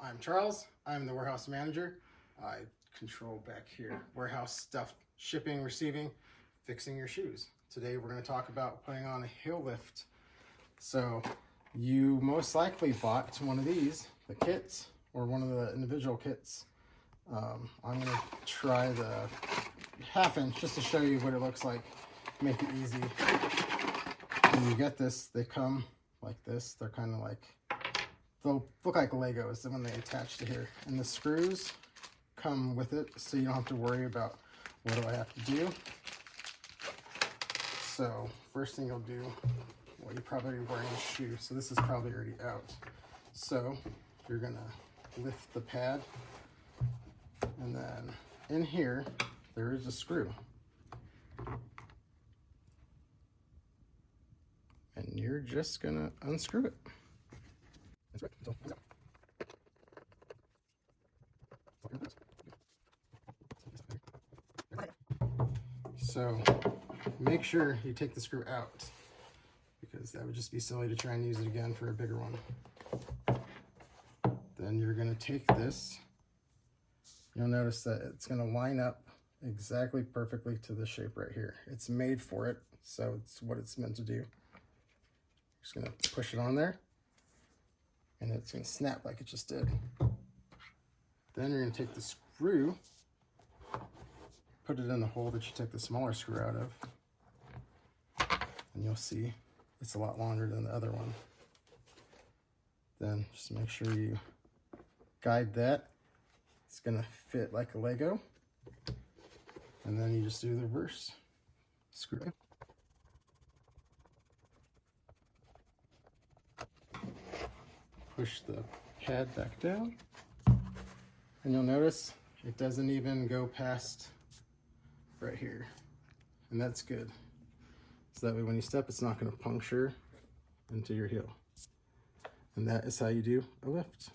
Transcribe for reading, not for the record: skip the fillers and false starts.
I'm Charles. I'm the warehouse manager. I control back here warehouse stuff, shipping, receiving, fixing your shoes. Today we're going to talk about putting on a heel lift. So you most likely bought one of these, the kits, or one of the individual kits. I'm going to try the half-inch just to show you what it looks like, make it easy. When you get this, they come like this. They're kind of like, they'll look like Legos when they attach to here. And the screws come with it, so you don't have to worry about what do I have to do. So first thing you'll do, well, you're probably wearing a shoe, so this is probably already out. So you're gonna lift the pad, and then in here, there is a screw. And you're just gonna unscrew it. That's right. So make sure you take the screw out, because that would just be silly to try and use it again for a bigger one. Then you're going to take this. You'll notice that it's going to line up exactly perfectly to the shape right here. It's made for it, so it's what it's meant to do. Just going to push it on there, and it's going to snap like it just did. Then you're going to take the screw, put it in the hole that you took the smaller screw out of, and you'll see it's a lot longer than the other one. Then just make sure you guide that. It's gonna fit like a Lego. And then you just do the reverse screw. Push the pad back down, and you'll notice it doesn't even go past right here, and that's good. So that way when you step, it's not going to puncture into your heel. And that is how you do a lift.